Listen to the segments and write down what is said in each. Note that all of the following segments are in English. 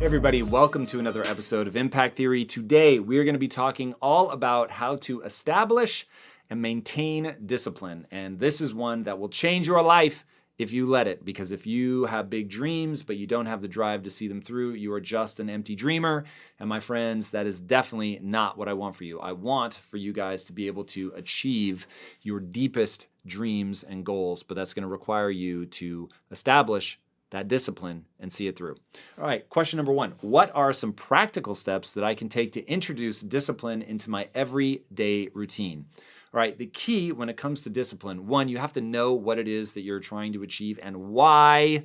Everybody, welcome to another episode of Impact Theory. Today, we are going to be talking all about how to establish and maintain discipline. And this is one that will change your life if you let it, because if you have big dreams, but you don't have the drive to see them through, you are just an empty dreamer. And my friends, that is definitely not what I want for you. I want for you guys to be able to achieve your deepest dreams and goals, but that's going to require you to establish that discipline and see it through. All right, question number one. What are some practical steps that I can take to introduce discipline into my everyday routine? All right, the key when it comes to discipline, one, you have to know what it is that you're trying to achieve and why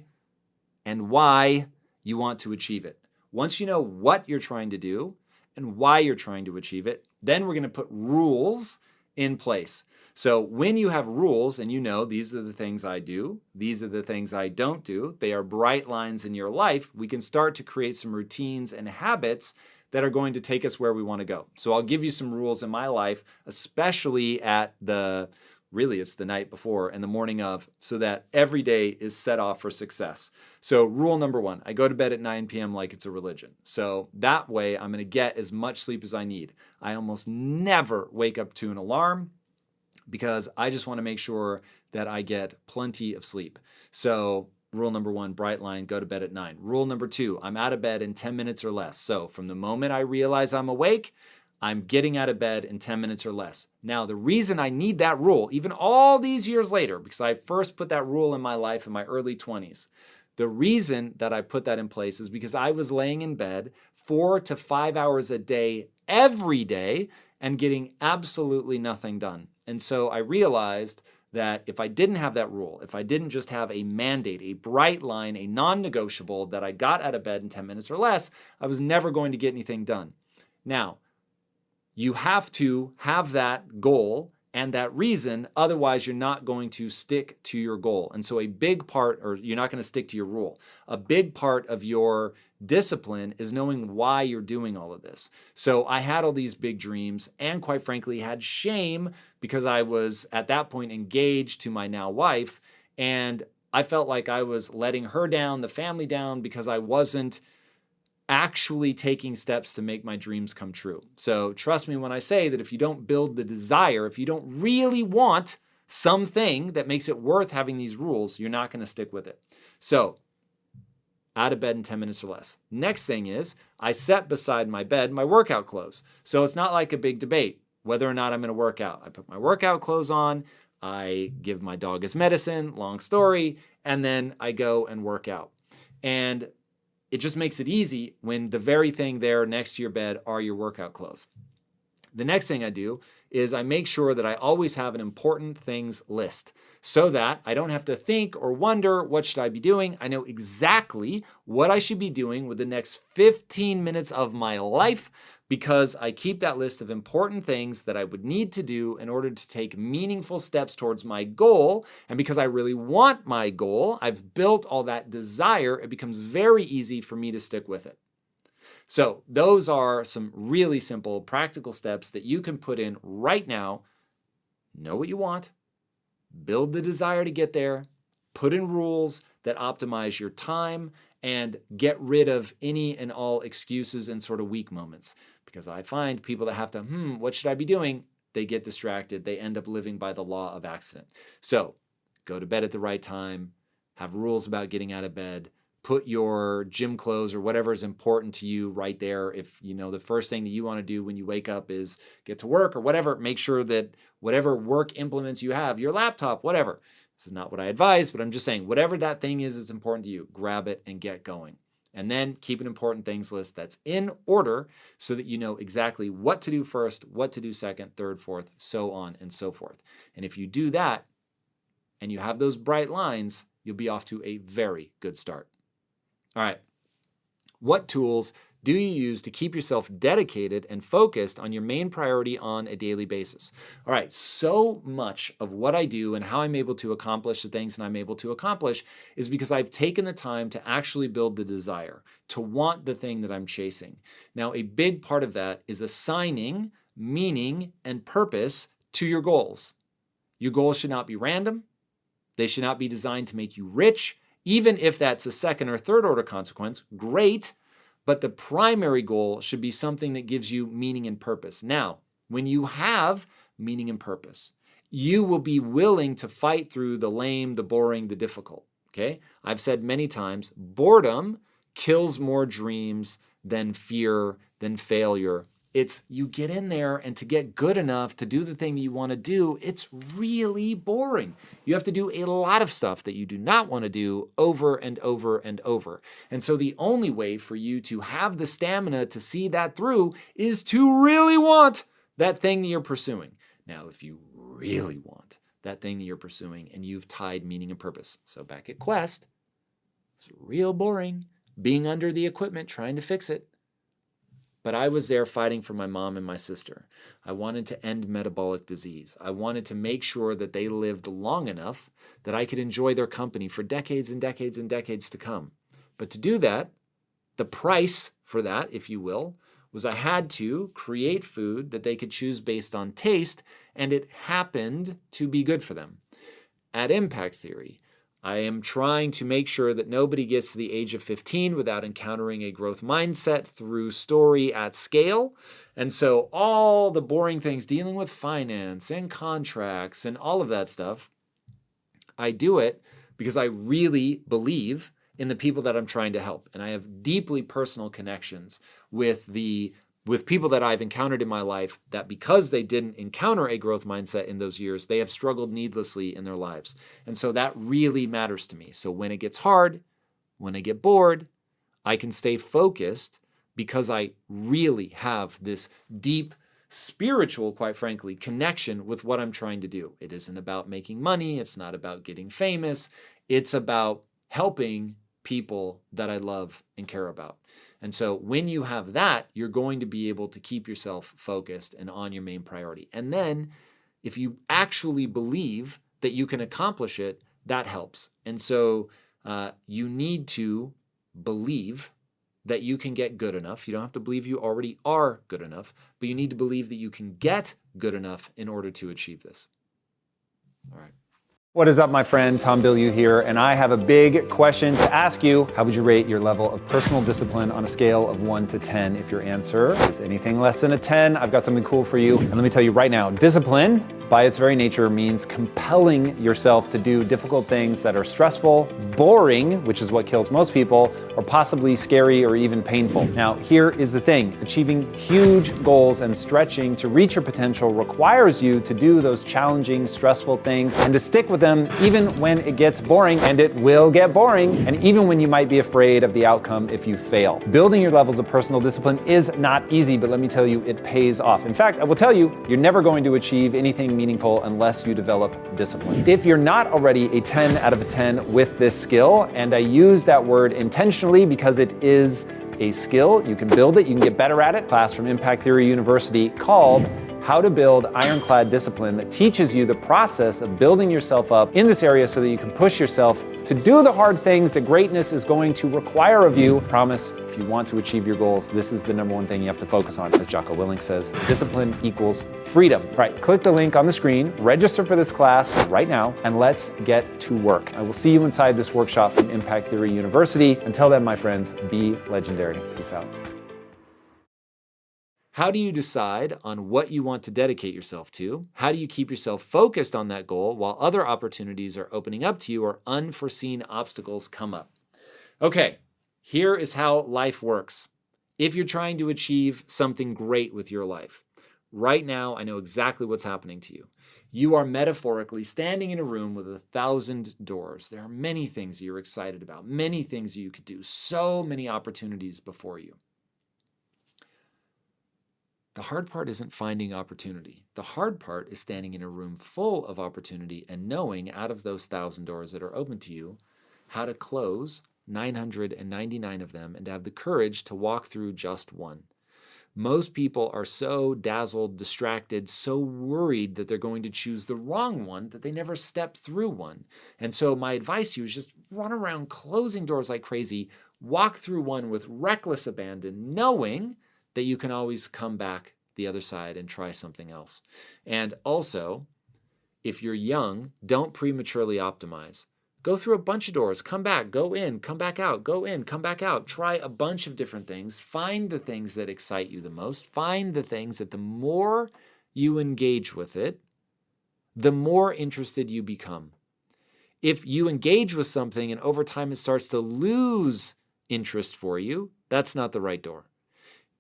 you want to achieve it. Once you know what you're trying to do and why you're trying to achieve it, then we're going to put rules in place. So when you have rules and you know these are the things I do, these are the things I don't do, they are bright lines in your life, we can start to create some routines and habits that are going to take us where we want to go. So I'll give you some rules in my life, especially at it's the night before and the morning of, so that every day is set off for success. So rule number one, I go to bed at 9 p.m. like it's a religion. So that way I'm going to get as much sleep as I need. I almost never wake up to an alarm, because I just want to make sure that I get plenty of sleep. So rule number one, bright line, go to bed at 9. Rule number two, I'm out of bed in 10 minutes or less. So from the moment I realize I'm awake, I'm getting out of bed in 10 minutes or less. Now, the reason I need that rule, even all these years later, because I first put that rule in my life in my early 20s, the reason that I put that in place is because I was laying in bed 4 to 5 hours a day, every day, and getting absolutely nothing done. And so I realized that if I didn't have that rule, if I didn't just have a mandate, a bright line, a non-negotiable that I got out of bed in 10 minutes or less, I was never going to get anything done. Now, you have to have that goal and that reason, otherwise you're not going to stick to your goal. And so a big part, or you're not going to stick to your rule. A big part of your discipline is knowing why you're doing all of this. So I had all these big dreams and quite frankly had shame because I was at that point engaged to my now wife, and I felt like I was letting her down, the family down, because I wasn't actually taking steps to make my dreams come true. So trust me when I say that if you don't build the desire, if you don't really want something that makes it worth having these rules, you're not going to stick with it. So out of bed in 10 minutes or less. Next thing is I set beside my bed my workout clothes. So it's not like a big debate whether or not I'm going to work out. I put my workout clothes on, I give my dog his medicine, long story, and then I go and work out. And it just makes it easy when the very thing there next to your bed are your workout clothes. The next thing I do is I make sure that I always have an important things list so that I don't have to think or wonder what should I be doing. I know exactly what I should be doing with the next 15 minutes of my life because I keep that list of important things that I would need to do in order to take meaningful steps towards my goal. And because I really want my goal, I've built all that desire. It becomes very easy for me to stick with it. So those are some really simple, practical steps that you can put in right now. Know what you want, build the desire to get there, put in rules that optimize your time, and get rid of any and all excuses and sort of weak moments. Because I find people that have to, what should I be doing? They get distracted. They end up living by the law of accident. So go to bed at the right time, have rules about getting out of bed, put your gym clothes or whatever is important to you right there. If you know the first thing that you want to do when you wake up is get to work or whatever, make sure that whatever work implements you have, your laptop, whatever. This is not what I advise, but I'm just saying whatever that thing is that's important to you, grab it and get going. And then keep an important things list that's in order so that you know exactly what to do first, what to do second, third, fourth, so on and so forth. And if you do that and you have those bright lines, you'll be off to a very good start. All right. What tools do you use to keep yourself dedicated and focused on your main priority on a daily basis? All right, so much of what I do and how I'm able to accomplish the things that I'm able to accomplish is because I've taken the time to actually build the desire, to want the thing that I'm chasing. Now, a big part of that is assigning meaning and purpose to your goals. Your goals should not be random. They should not be designed to make you rich. Even if that's a second or third order consequence, great. but the primary goal should be something that gives you meaning and purpose. Now, when you have meaning and purpose, you will be willing to fight through the lame, the boring, the difficult. Okay? I've said many times, boredom kills more dreams than fear, than failure. It's you get in there, and to get good enough to do the thing that you want to do, it's really boring. You have to do a lot of stuff that you do not want to do over and over and over. And so the only way for you to have the stamina to see that through is to really want that thing that you're pursuing. Now, if you really want that thing that you're pursuing and you've tied meaning and purpose. So back at Quest, it's real boring being under the equipment trying to fix it. But I was there fighting for my mom and my sister. I wanted to end metabolic disease. I wanted to make sure that they lived long enough that I could enjoy their company for decades and decades and decades to come. But to do that, the price for that, if you will, was I had to create food that they could choose based on taste, and it happened to be good for them. At Impact Theory, I am trying to make sure that nobody gets to the age of 15 without encountering a growth mindset through story at scale. And so all the boring things dealing with finance and contracts and all of that stuff, I do it because I really believe in the people that I'm trying to help. And I have deeply personal connections with people that I've encountered in my life that because they didn't encounter a growth mindset in those years, they have struggled needlessly in their lives. And so that really matters to me. So when it gets hard, when I get bored, I can stay focused because I really have this deep spiritual, quite frankly, connection with what I'm trying to do. It isn't about making money. It's not about getting famous. It's about helping people that I love and care about. And so when you have that, you're going to be able to keep yourself focused and on your main priority. And then if you actually believe that you can accomplish it, that helps. And so you need to believe that you can get good enough. You don't have to believe you already are good enough, but you need to believe that you can get good enough in order to achieve this. All right. What is up, my friend? Tom Bilyeu here, and I have a big question to ask you. How would you rate your level of personal discipline on a scale of 1 to 10? If your answer is anything less than a 10, I've got something cool for you. And let me tell you right now, discipline, by its very nature, means compelling yourself to do difficult things that are stressful, boring, which is what kills most people, or possibly scary or even painful. Now, here is the thing. Achieving huge goals and stretching to reach your potential requires you to do those challenging, stressful things and to stick with them even when it gets boring, and it will get boring, and even when you might be afraid of the outcome if you fail. Building your levels of personal discipline is not easy, but let me tell you, it pays off. In fact, I will tell you, you're never going to achieve anything meaningful unless you develop discipline. If you're not already a 10 out of a 10 with this skill, and I use that word intentionally because it is a skill, you can build it, you can get better at it. Class from Impact Theory University called How to Build Ironclad Discipline, that teaches you the process of building yourself up in this area so that you can push yourself to do the hard things that greatness is going to require of you. Promise, if you want to achieve your goals, this is the number one thing you have to focus on. As Jocko Willink says, discipline equals freedom. All right, click the link on the screen, register for this class right now, and let's get to work. I will see you inside this workshop from Impact Theory University. Until then, my friends, be legendary. Peace out. How do you decide on what you want to dedicate yourself to? How do you keep yourself focused on that goal while other opportunities are opening up to you or unforeseen obstacles come up? Okay, here is how life works. If you're trying to achieve something great with your life, right now I know exactly what's happening to you. You are metaphorically standing in a room with 1,000 doors. There are many things you're excited about, many things you could do, so many opportunities before you. The hard part isn't finding opportunity. The hard part is standing in a room full of opportunity and knowing out of those 1,000 doors that are open to you, how to close 999 of them and to have the courage to walk through just one. Most people are so dazzled, distracted, so worried that they're going to choose the wrong one that they never step through one. And so my advice to you is just run around closing doors like crazy, walk through one with reckless abandon, knowing that you can always come back the other side and try something else. And also, if you're young, don't prematurely optimize. Go through a bunch of doors, come back, go in, come back out, go in, come back out. Try a bunch of different things. Find the things that excite you the most. Find the things that the more you engage with it, the more interested you become. If you engage with something and over time it starts to lose interest for you, that's not the right door.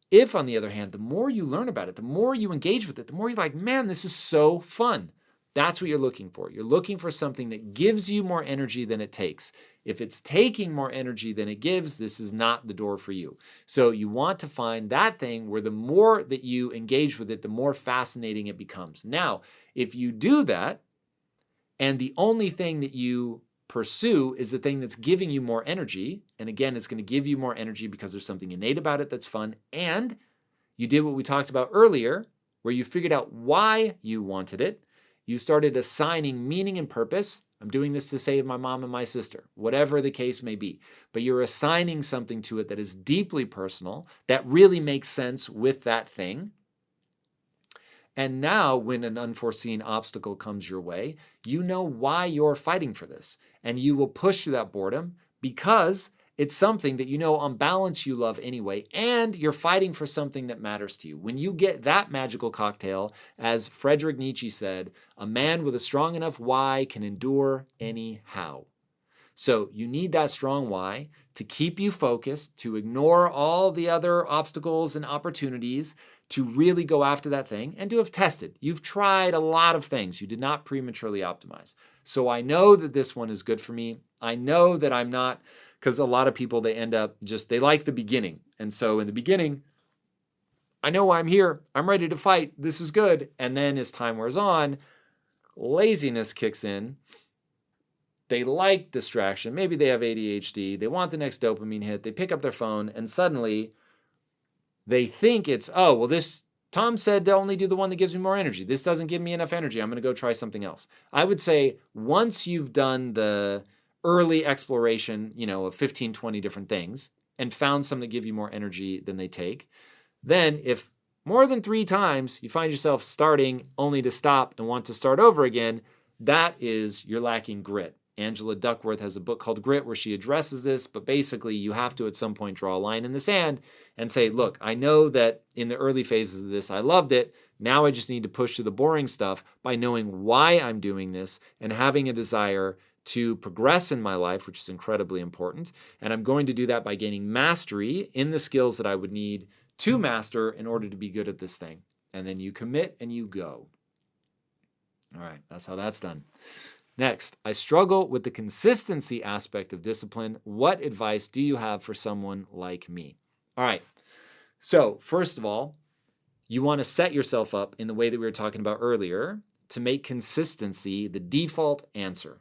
If, on the other hand, the more you learn about it, the more you engage with it, the more you're like, man, this is so fun. That's what you're looking for. You're looking for something that gives you more energy than it takes. If it's taking more energy than it gives, this is not the door for you. So you want to find that thing where the more that you engage with it, the more fascinating it becomes. Now, if you do that, and the only thing that you pursue is the thing that's giving you more energy, and again, it's going to give you more energy because there's something innate about it that's fun, and you did what we talked about earlier, where you figured out why you wanted it, you started assigning meaning and purpose. I'm doing this to save my mom and my sister, whatever the case may be. But you're assigning something to it that is deeply personal, that really makes sense with that thing. And now when an unforeseen obstacle comes your way, you know why you're fighting for this. And you will push through that boredom because it's something that you know on balance you love anyway, and you're fighting for something that matters to you. When you get that magical cocktail, as Friedrich Nietzsche said, a man with a strong enough why can endure any how. So you need that strong why to keep you focused, to ignore all the other obstacles and opportunities, to really go after that thing and to have tested. You've tried a lot of things. You did not prematurely optimize. So I know that this one is good for me. I know that I'm not, because a lot of people, they end up they like the beginning. And so in the beginning, I know why I'm here. I'm ready to fight. This is good. And then as time wears on, laziness kicks in. They like distraction. Maybe they have ADHD. They want the next dopamine hit. They pick up their phone and suddenly they think it's, oh, well, Tom said to only do the one that gives me more energy. This doesn't give me enough energy. I'm going to go try something else. I would say once you've done the early exploration, of 15, 20 different things and found some that give you more energy than they take, then if more than 3 times you find yourself starting only to stop and want to start over again, that is you're lacking grit. Angela Duckworth has a book called Grit where she addresses this, but basically you have to at some point draw a line in the sand and say, look, I know that in the early phases of this, I loved it. Now I just need to push through the boring stuff by knowing why I'm doing this and having a desire to progress in my life, which is incredibly important. And I'm going to do that by gaining mastery in the skills that I would need to master in order to be good at this thing. And then you commit and you go. All right, that's how that's done. Next, I struggle with the consistency aspect of discipline. What advice do you have for someone like me? All right, so first of all, you want to set yourself up in the way that we were talking about earlier to make consistency the default answer.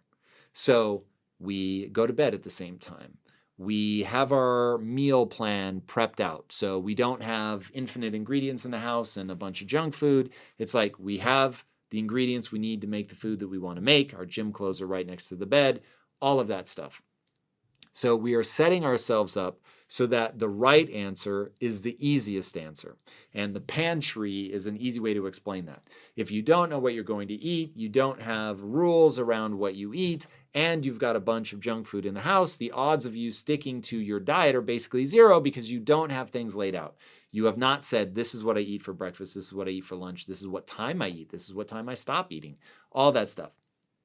So we go to bed at the same time. We have our meal plan prepped out. So we don't have infinite ingredients in the house and a bunch of junk food. It's like we have the ingredients we need to make the food that we want to make. Our gym clothes are right next to the bed, all of that stuff. So we are setting ourselves up so that the right answer is the easiest answer. And the pantry is an easy way to explain that. If you don't know what you're going to eat, you don't have rules around what you eat, and you've got a bunch of junk food in the house, the odds of you sticking to your diet are basically zero because you don't have things laid out. You have not said, this is what I eat for breakfast, this is what I eat for lunch, this is what time I eat, this is what time I stop eating, all that stuff.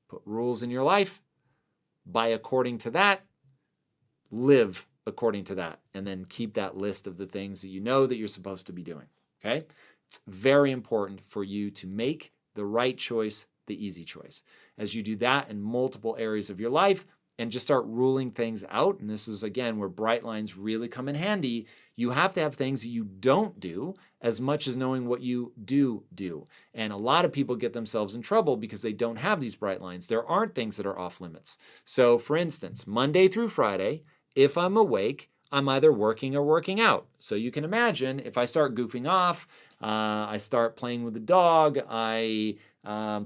Put rules in your life, buy according to that, live according to that, and then keep that list of the things that you know that you're supposed to be doing, okay? It's very important for you to make the right choice the easy choice. As you do that in multiple areas of your life and just start ruling things out, and this is, again, where bright lines really come in handy, you have to have things that you don't do as much as knowing what you do. And a lot of people get themselves in trouble because they don't have these bright lines. There aren't things that are off limits. So, for instance, Monday through Friday, if I'm awake, I'm either working or working out. So you can imagine if I start goofing off, I start playing with the dog, I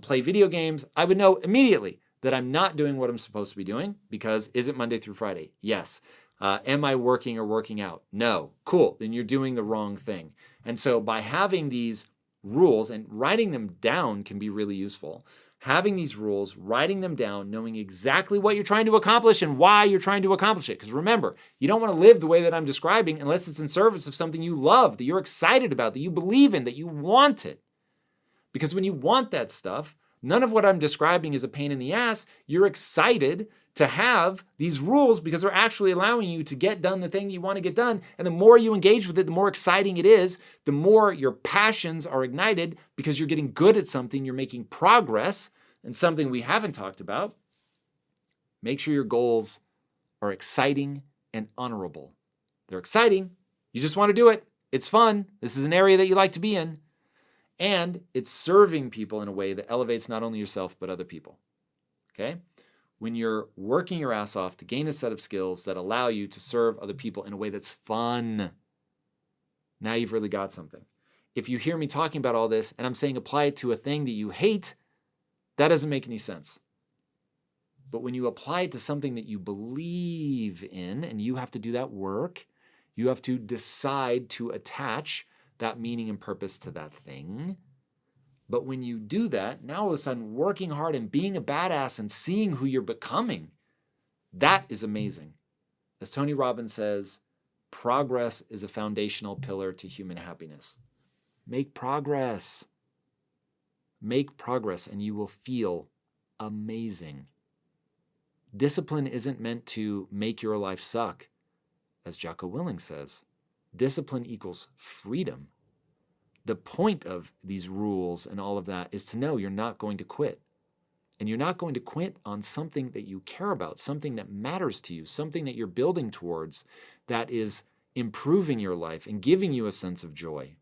play video games, I would know immediately that I'm not doing what I'm supposed to be doing because is it Monday through Friday? Yes. Am I working or working out? No. Cool. Then you're doing the wrong thing. And so by having these rules and writing them down can be really useful. having these rules, writing them down, knowing exactly what you're trying to accomplish and why you're trying to accomplish it. Because remember, you don't want to live the way that I'm describing unless it's in service of something you love, that you're excited about, that you believe in, that you want it. Because when you want that stuff, none of what I'm describing is a pain in the ass. You're excited to have these rules because they're actually allowing you to get done the thing you want to get done. And the more you engage with it, the more exciting it is, the more your passions are ignited because you're getting good at something, you're making progress, and something we haven't talked about. Make sure your goals are exciting and honorable. They're exciting. You just want to do it. It's fun. This is an area that you like to be in. And it's serving people in a way that elevates not only yourself, but other people. Okay? When you're working your ass off to gain a set of skills that allow you to serve other people in a way that's fun, now you've really got something. If you hear me talking about all this and I'm saying apply it to a thing that you hate, that doesn't make any sense. But when you apply it to something that you believe in, and you have to do that work, you have to decide to attach that meaning and purpose to that thing. But when you do that, now all of a sudden working hard and being a badass and seeing who you're becoming, that is amazing. As Tony Robbins says, progress is a foundational pillar to human happiness. Make progress. Make progress and you will feel amazing. Discipline isn't meant to make your life suck. As Jocko Willink says, discipline equals freedom. The point of these rules and all of that is to know you're not going to quit. And you're not going to quit on something that you care about, something that matters to you, something that you're building towards that is improving your life and giving you a sense of joy.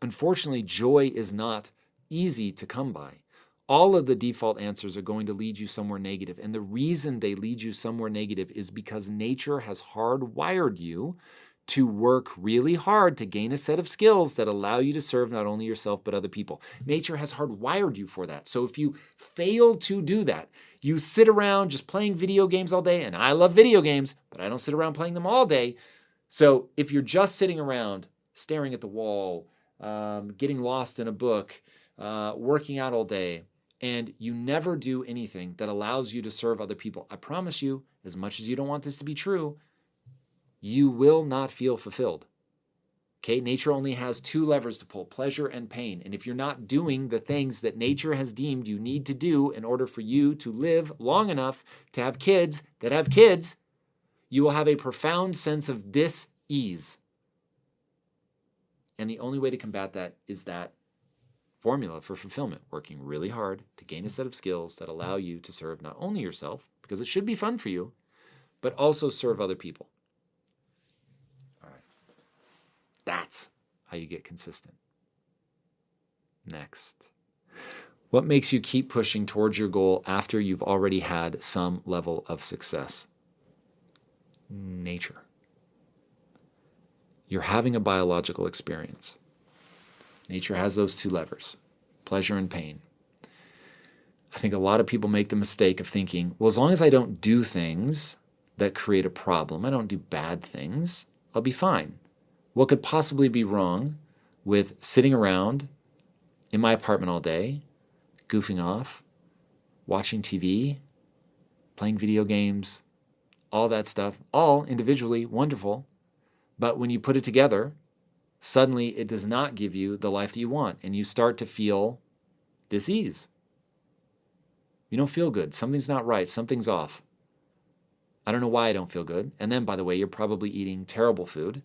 Unfortunately, joy is not easy to come by. All of the default answers are going to lead you somewhere negative. And the reason they lead you somewhere negative is because nature has hardwired you to work really hard to gain a set of skills that allow you to serve not only yourself, but other people. Nature has hardwired you for that. So if you fail to do that, you sit around just playing video games all day, and I love video games, but I don't sit around playing them all day. So if you're just sitting around staring at the wall, getting lost in a book, working out all day, and you never do anything that allows you to serve other people, I promise you, as much as you don't want this to be true, you will not feel fulfilled. Okay, nature only has two levers to pull, pleasure and pain. And if you're not doing the things that nature has deemed you need to do in order for you to live long enough to have kids that have kids, you will have a profound sense of dis-ease. And the only way to combat that is that formula for fulfillment, working really hard to gain a set of skills that allow you to serve not only yourself, because it should be fun for you, but also serve other people. All right. That's how you get consistent. Next. What makes you keep pushing towards your goal after you've already had some level of success? Nature. You're having a biological experience. Nature has those two levers, pleasure and pain. I think a lot of people make the mistake of thinking, well, as long as I don't do things that create a problem, I don't do bad things, I'll be fine. What could possibly be wrong with sitting around in my apartment all day, goofing off, watching TV, playing video games, all that stuff, all individually wonderful, but when you put it together, suddenly it does not give you the life that you want, and you start to feel dis-ease. You don't feel good. Something's not right. Something's off. I don't know why I don't feel good. And then, by the way, you're probably eating terrible food.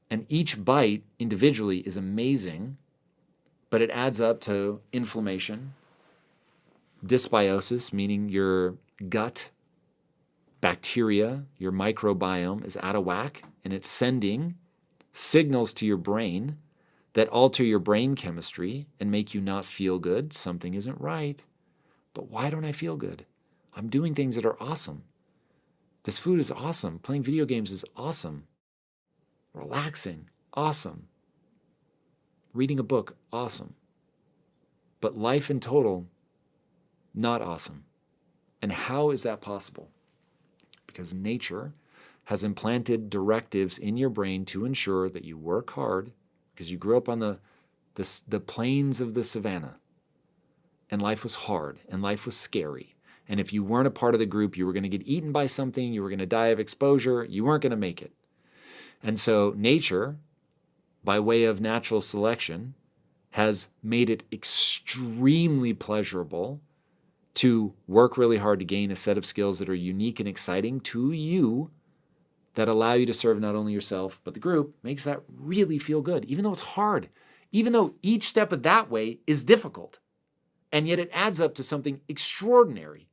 And each bite individually is amazing, but it adds up to inflammation, dysbiosis, meaning your gut bacteria, your microbiome is out of whack, and it's sending signals to your brain that alter your brain chemistry and make you not feel good. Something isn't right. But why don't I feel good? I'm doing things that are awesome. This food is awesome. Playing video games is awesome. Relaxing, awesome. Reading a book, awesome. But life in total, not awesome. And how is that possible? Because nature has implanted directives in your brain to ensure that you work hard because you grew up on the plains of the savannah. and life was hard, and life was scary. And if you weren't a part of the group, you were going to get eaten by something, you were going to die of exposure, you weren't going to make it. And so nature, by way of natural selection, has made it extremely pleasurable to work really hard to gain a set of skills that are unique and exciting to you, that allow you to serve not only yourself, but the group. Makes that really feel good, even though it's hard, even though each step of that way is difficult. And yet it adds up to something extraordinary.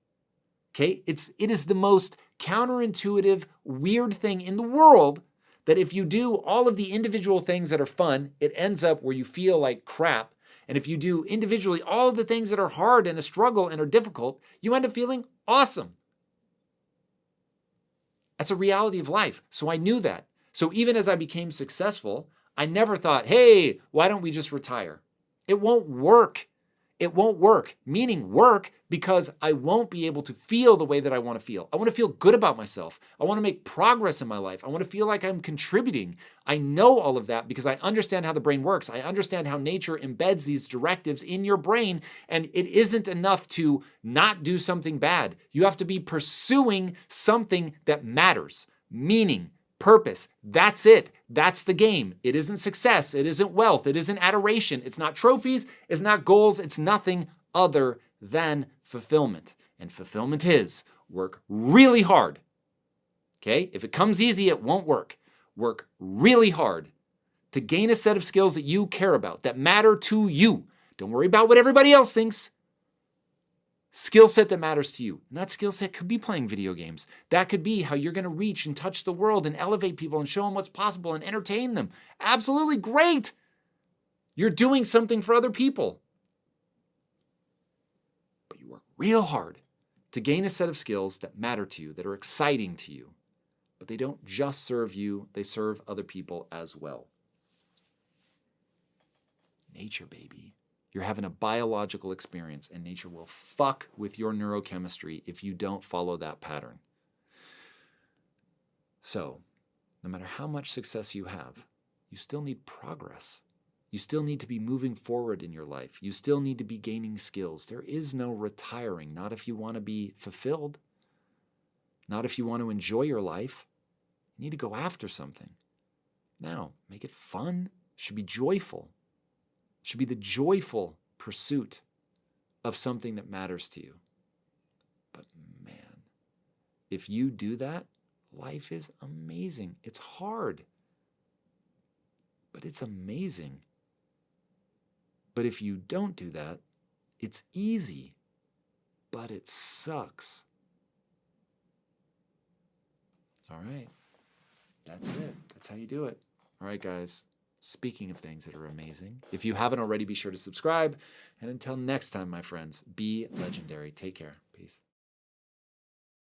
Okay? It is the most counterintuitive, weird thing in the world, that if you do all of the individual things that are fun, it ends up where you feel like crap. And if you do individually all of the things that are hard and a struggle and are difficult, you end up feeling awesome. That's a reality of life. So I knew that. So even as I became successful, I never thought, hey, why don't we just retire? It won't work. It won't work, meaning work, because I won't be able to feel the way that I want to feel. I want to feel good about myself. I want to make progress in my life. I want to feel like I'm contributing. I know all of that because I understand how the brain works. I understand how nature embeds these directives in your brain, and it isn't enough to not do something bad. You have to be pursuing something that matters, meaning, purpose. That's it. That's the game. It isn't success. It isn't wealth. It isn't adoration. It's not trophies. It's not goals. It's nothing other than fulfillment. And fulfillment is work really hard. Okay? If it comes easy, it won't work. Work really hard to gain a set of skills that you care about, that matter to you. Don't worry about what everybody else thinks. Skill set that matters to you. And that skill set could be playing video games. That could be how you're going to reach and touch the world and elevate people and show them what's possible and entertain them. Absolutely great. You're doing something for other people. But you work real hard to gain a set of skills that matter to you, that are exciting to you. But they don't just serve you, they serve other people as well. Nature, baby. You're having a biological experience, and nature will fuck with your neurochemistry if you don't follow that pattern. So, no matter how much success you have, you still need progress. You still need to be moving forward in your life. You still need to be gaining skills. There is no retiring, not if you want to be fulfilled, not if you want to enjoy your life. You need to go after something. Now, make it fun. It should be joyful. Should be the joyful pursuit of something that matters to you. But man, if you do that, life is amazing. It's hard, but it's amazing. But if you don't do that, it's easy, but it sucks. All right, that's it. That's how you do it. All right, guys. Speaking of things that are amazing, if you haven't already, be sure to subscribe. And until next time, my friends, be legendary. Take care.